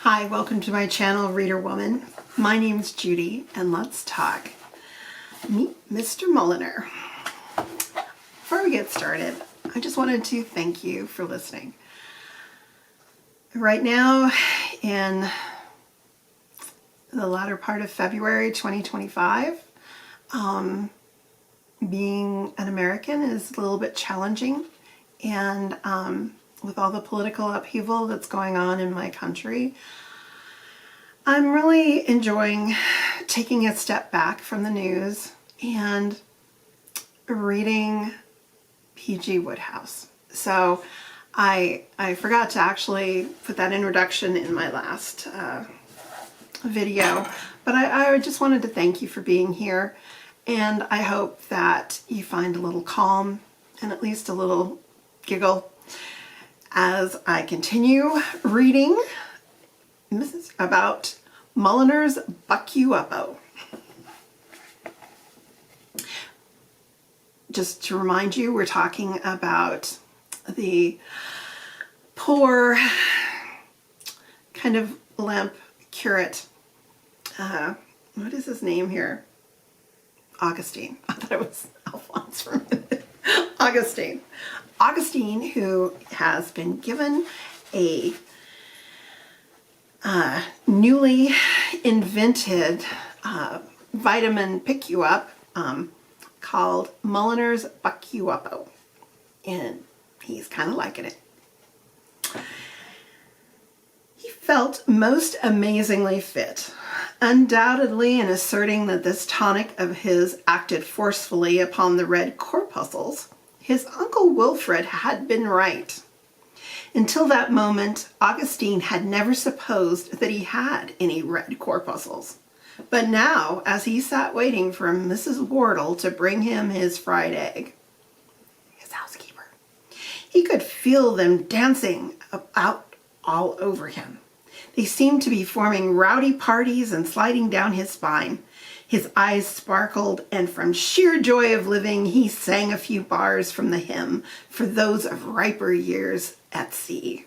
Hi, welcome to my channel, Reader Woman. My name is Judy, and let's talk. Meet Mr. Mulliner. Before we get started, I just wanted to thank you for listening. Right now, in the latter part of February 2025, being an American is a little bit challenging, and with all the political upheaval that's going on in my country, I'm really enjoying taking a step back from the news and reading P.G. Woodhouse. So I forgot to actually put that introduction in my last video, but I just wanted to thank you for being here, and I hope that you find a little calm and at least a little giggle as I continue reading about Mulliner's Buck-U-Uppo. Just to remind you, we're talking about the poor, kind of limp curate. What is his name here? Augustine. I thought it was Alphonse for a minute. Augustine. Augustine, who has been given a newly invented vitamin pick-you-up called Mulliner's Buck-U-Uppo, and he's kind of liking it. He felt most amazingly fit, undoubtedly in asserting that this tonic of his acted forcefully upon the red corpuscles. His Uncle Wilfred had been right. Until that moment, Augustine had never supposed that he had any red corpuscles. But now, as he sat waiting for Mrs. Wardle to bring him his fried egg, his housekeeper, he could feel them dancing about all over him. They seemed to be forming rowdy parties and sliding down his spine. His eyes sparkled, and from sheer joy of living, he sang a few bars from the hymn for those of riper years at sea.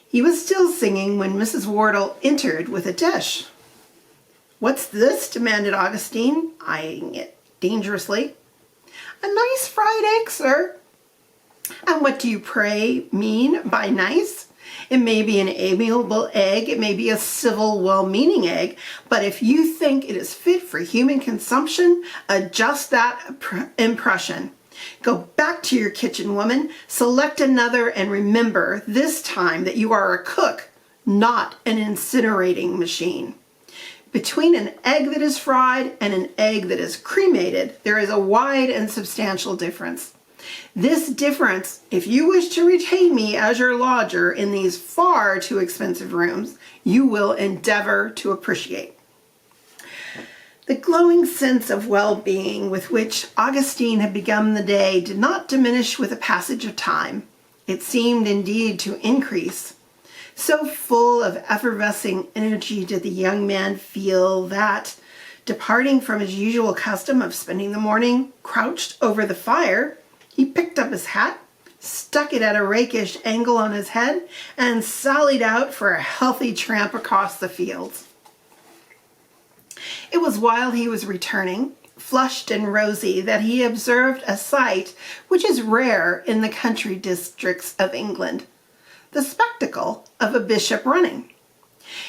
He was still singing when Mrs. Wardle entered with a dish. "What's this?" demanded Augustine, eyeing it dangerously. "A nice fried egg, sir." "And what do you, pray, mean by nice? It may be an amiable egg, it may be a civil, well-meaning egg, but if you think it is fit for human consumption, adjust that impression. Go back to your kitchen, woman, select another, and remember this time that you are a cook, not an incinerating machine. Between an egg that is fried and an egg that is cremated, there is a wide and substantial difference. This difference, if you wish to retain me as your lodger in these far too expensive rooms, you will endeavor to appreciate." The glowing sense of well-being with which Augustine had begun the day did not diminish with the passage of time. It seemed indeed to increase. So full of effervescing energy did the young man feel that, departing from his usual custom of spending the morning crouched over the fire, he picked up his hat, stuck it at a rakish angle on his head, and sallied out for a healthy tramp across the fields. It was while he was returning, flushed and rosy, that he observed a sight which is rare in the country districts of England: the spectacle of a bishop running.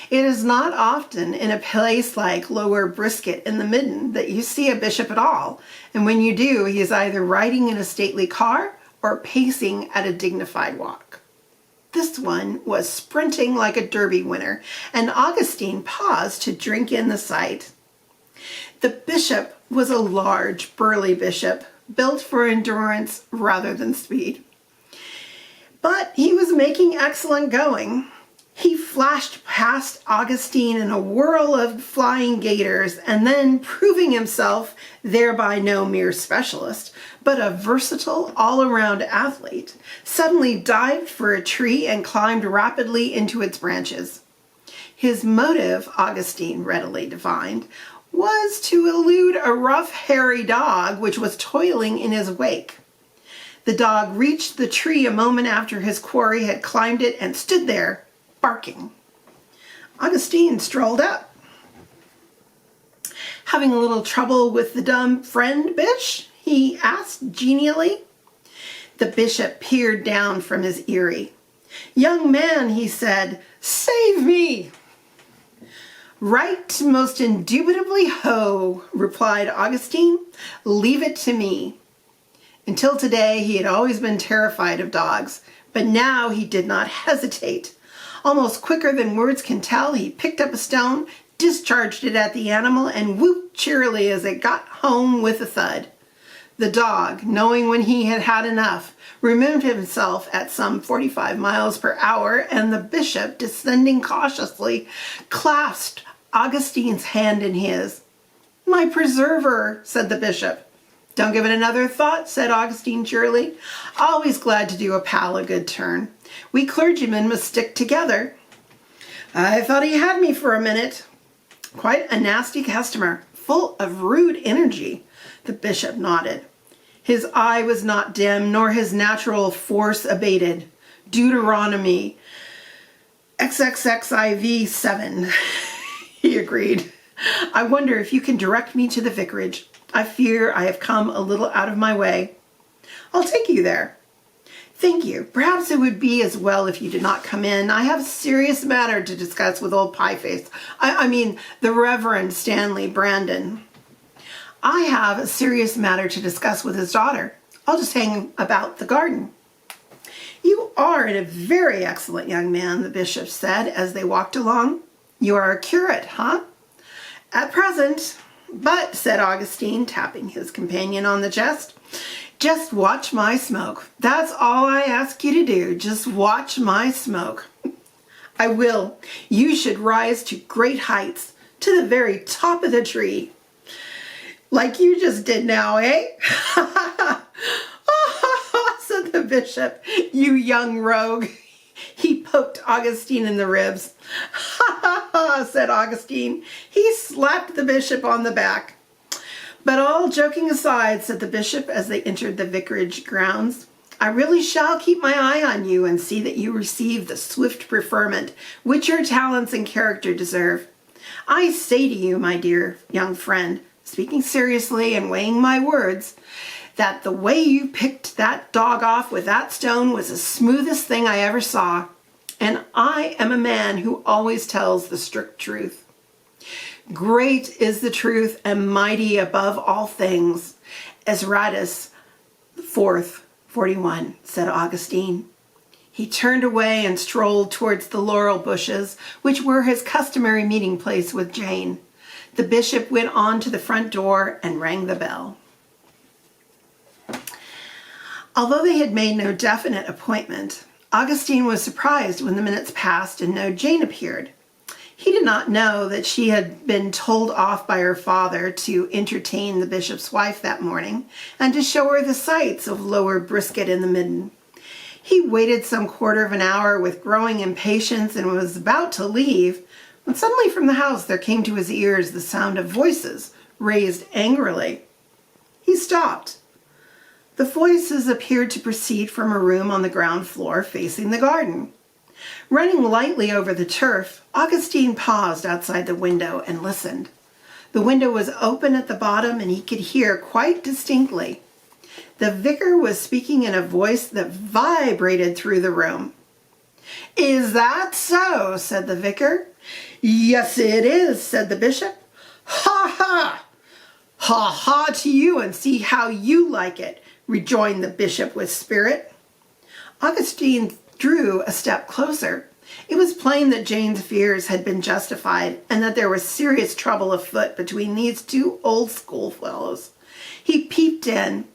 It is not often in a place like Lower Brisket in the Midden that you see a bishop at all, and when you do, he is either riding in a stately car or pacing at a dignified walk. This one was sprinting like a Derby winner, and Augustine paused to drink in the sight. The bishop was a large, burly bishop, built for endurance rather than speed. But he was making excellent going. He flashed past Augustine in a whirl of flying gaiters, and then, proving himself thereby no mere specialist, but a versatile all-around athlete, suddenly dived for a tree and climbed rapidly into its branches. His motive, Augustine readily divined, was to elude a rough, hairy dog which was toiling in his wake. The dog reached the tree a moment after his quarry had climbed it and stood there, barking. Augustine strolled up. "Having a little trouble with the dumb friend, Bish?" he asked genially. The bishop peered down from his eyrie. "Young man," he said, "save me." "Right, most indubitably ho," replied Augustine. "Leave it to me." Until today, he had always been terrified of dogs, but now he did not hesitate. Almost quicker than words can tell, he picked up a stone, discharged it at the animal, and whooped cheerily as it got home with a thud. The dog, knowing when he had had enough, removed himself at some 45 miles per hour, and the bishop, descending cautiously, clasped Augustine's hand in his. "My preserver," said the bishop. "Don't give it another thought," said Augustine cheerily. "Always glad to do a pal a good turn. We clergymen must stick together." "I thought he had me for a minute." "Quite a nasty customer, full of rude energy." The bishop nodded. His eye was not dim, nor his natural force abated. Deuteronomy XXXIV 7, he agreed. "I wonder if you can direct me to the vicarage. I fear I have come a little out of my way." "I'll take you there." "Thank you. Perhaps it would be as well if you did not come in. I have a serious matter to discuss with old Pieface. I mean, the Reverend Stanley Brandon." "I have a serious matter to discuss with his daughter. I'll just hang about the garden." "You are a very excellent young man," the bishop said as they walked along. "You are a curate, huh?" "At present. But," said Augustine, tapping his companion on the chest, "just watch my smoke. That's all I ask you to do. Just watch my smoke." "I will. You should rise to great heights, to the very top of the tree." "Like you just did now, eh?" said the bishop. "You young rogue." He poked Augustine in the ribs. "Ha ha ha," said Augustine. He slapped the bishop on the back. "But all joking aside," said the bishop as they entered the vicarage grounds, "I really shall keep my eye on you and see that you receive the swift preferment which your talents and character deserve. I say to you, my dear young friend, speaking seriously and weighing my words, that the way you picked that dog off with that stone was the smoothest thing I ever saw. And I am a man who always tells the strict truth. Great is the truth and mighty above all things. Ezratus 4th, 41, said Augustine. He turned away and strolled towards the laurel bushes, which were his customary meeting place with Jane. The bishop went on to the front door and rang the bell. Although they had made no definite appointment, Augustine was surprised when the minutes passed and no Jane appeared. He did not know that she had been told off by her father to entertain the bishop's wife that morning and to show her the sights of Lower Brisket in the Midden. He waited some quarter of an hour with growing impatience and was about to leave when suddenly from the house there came to his ears the sound of voices raised angrily. He stopped. The voices appeared to proceed from a room on the ground floor facing the garden. Running lightly over the turf, Augustine paused outside the window and listened. The window was open at the bottom and he could hear quite distinctly. The vicar was speaking in a voice that vibrated through the room. "Is that so?" said the vicar. "Yes, it is," said the bishop. "Ha ha! Ha ha to you and see how you like it," rejoined the bishop with spirit. Augustine drew a step closer. It was plain that Jane's fears had been justified and that there was serious trouble afoot between these two old schoolfellows. He peeped in.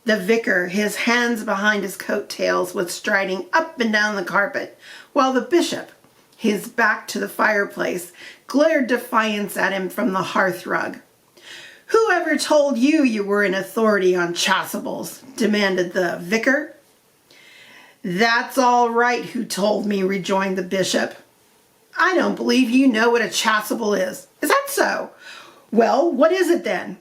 The vicar, his hands behind his coat tails, was striding up and down the carpet, while the bishop, his back to the fireplace, glared defiance at him from the hearth rug. "Who ever told you you were an authority on chasubles?" demanded the vicar. "That's all right, who told me," rejoined the bishop. "I don't believe you know what a chasuble is. Is that so? Well, what is it then?"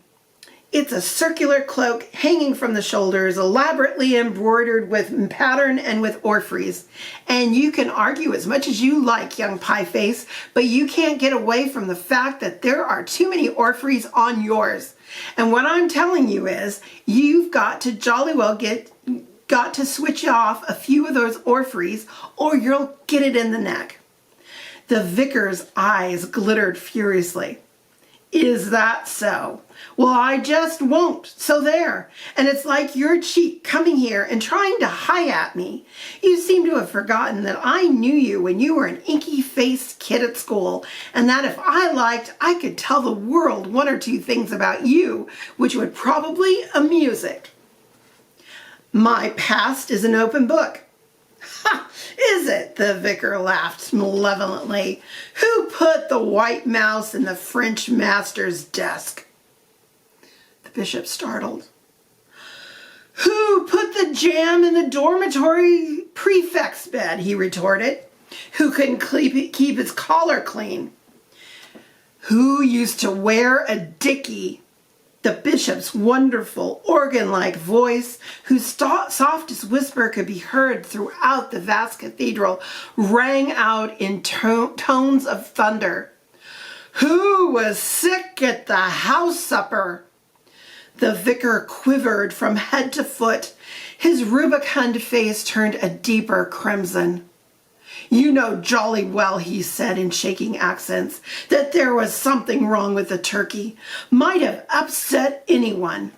It's a circular cloak hanging from the shoulders, elaborately embroidered with pattern and with orphreys. And you can argue as much as you like, young pie face, but you can't get away from the fact that there are too many orphreys on yours. And what I'm telling you is, you've got to jolly well got to switch off a few of those orphreys, or you'll get it in the neck. The vicar's eyes glittered furiously. Is that so? Well, I just won't. So there. And it's like your cheek coming here and trying to hie at me. You seem to have forgotten that I knew you when you were an inky-faced kid at school, and that if I liked, I could tell the world one or two things about you, which would probably amuse it. My past is an open book. Ha! Is it? The vicar laughed malevolently. Who put the white mouse in the French master's desk? The bishop startled. Who put the jam in the dormitory prefect's bed? He retorted. Who couldn't keep his collar clean? Who used to wear a dickie? The bishop's wonderful organ-like voice, whose softest whisper could be heard throughout the vast cathedral, rang out in tones of thunder. Who was sick at the house supper? The vicar quivered from head to foot. His rubicund face turned a deeper crimson. You know jolly well, he said in shaking accents, that there was something wrong with the turkey. Might have upset anyone.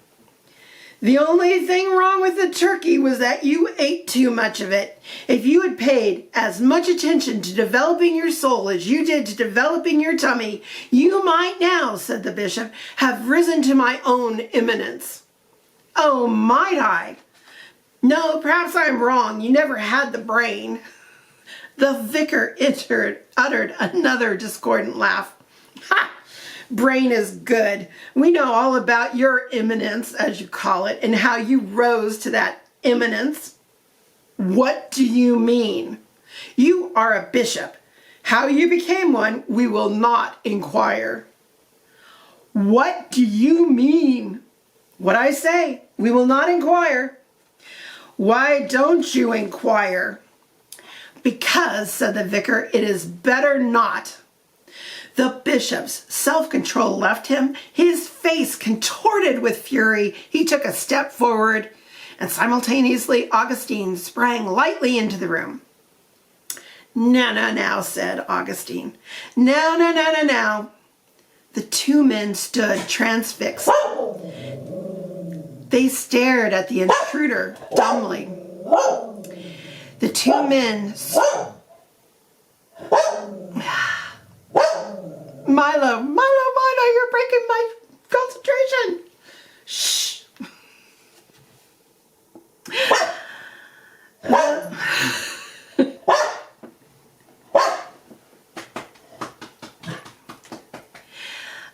The only thing wrong with the turkey was that you ate too much of it. If you had paid as much attention to developing your soul as you did to developing your tummy, you might now, said the bishop, have risen to my own eminence. Oh, might I? No, perhaps I'm wrong. You never had the brain. The vicar uttered another discordant laugh. Ha! Brain is good. We know all about your eminence, as you call it, and how you rose to that eminence. What do you mean? You are a bishop. How you became one, we will not inquire. What do you mean? What I say, we will not inquire. Why don't you inquire? Because, said the vicar, it is better not. The bishop's self-control left him. His face contorted with fury. He took a step forward, and simultaneously Augustine sprang lightly into the room. Now, said Augustine. Now. The two men stood transfixed. They stared at the intruder dumbly. The two men... Milo, you're breaking my concentration. Shh.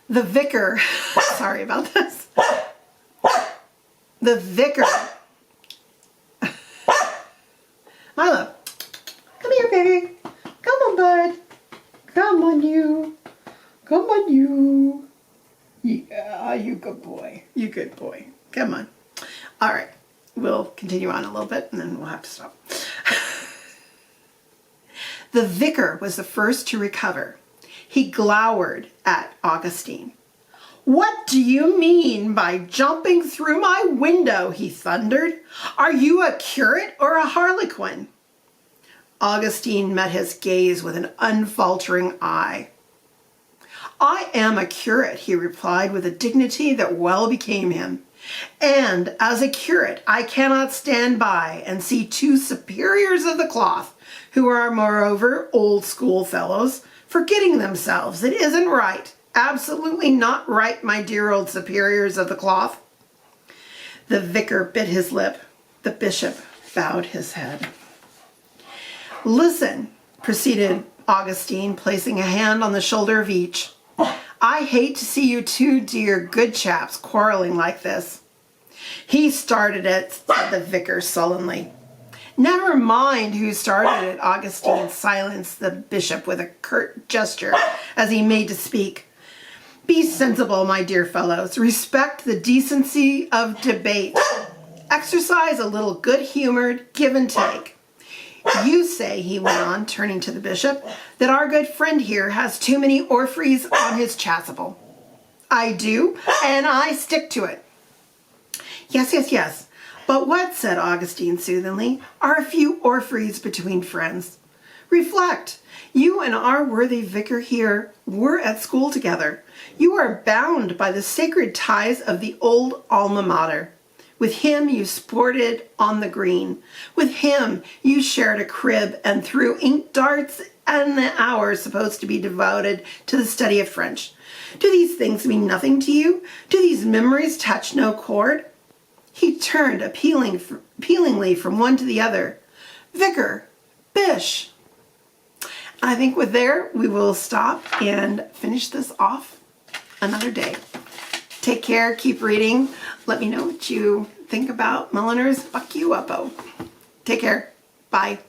The vicar... Sorry about this. The vicar... Milo, come here, baby. Come on, bud. Come on, you. Come on, you. Yeah, you good boy. You good boy. Come on. All right. We'll continue on a little bit, and then we'll have to stop. The vicar was the first to recover. He glowered at Augustine. What do you mean by jumping through my window? He thundered. Are you a curate or a harlequin? Augustine met his gaze with an unfaltering eye. I am a curate, he replied with a dignity that well became him. And as a curate, I cannot stand by and see two superiors of the cloth, who are moreover old school fellows, forgetting themselves. It isn't right. Absolutely not right, my dear old superiors of the cloth. The vicar bit his lip. The bishop bowed his head. Listen, proceeded Augustine, placing a hand on the shoulder of each. I hate to see you two dear good chaps quarreling like this. He started it, said the vicar sullenly. Never mind who started it, Augustine silenced the bishop with a curt gesture as he made to speak. Be sensible, my dear fellows. Respect the decency of debate. Exercise a little good-humored give and take. You say," he went on, turning to the bishop, "that our good friend here has too many orphreys on his chasuble." "I do, and I stick to it." Yes. But what," said Augustine soothingly, "are a few orphreys between friends? Reflect. You and our worthy vicar here were at school together. You are bound by the sacred ties of the old alma mater. With him you sported on the green. With him you shared a crib and threw ink darts and the hours supposed to be devoted to the study of French. Do these things mean nothing to you? Do these memories touch no chord?" He turned appealingly from one to the other. "Vicar, Bish." I think with there, we will stop and finish this off another day. Take care, keep reading. Let me know what you think about Mulliner's Buck-U-Uppo. Take care. Bye.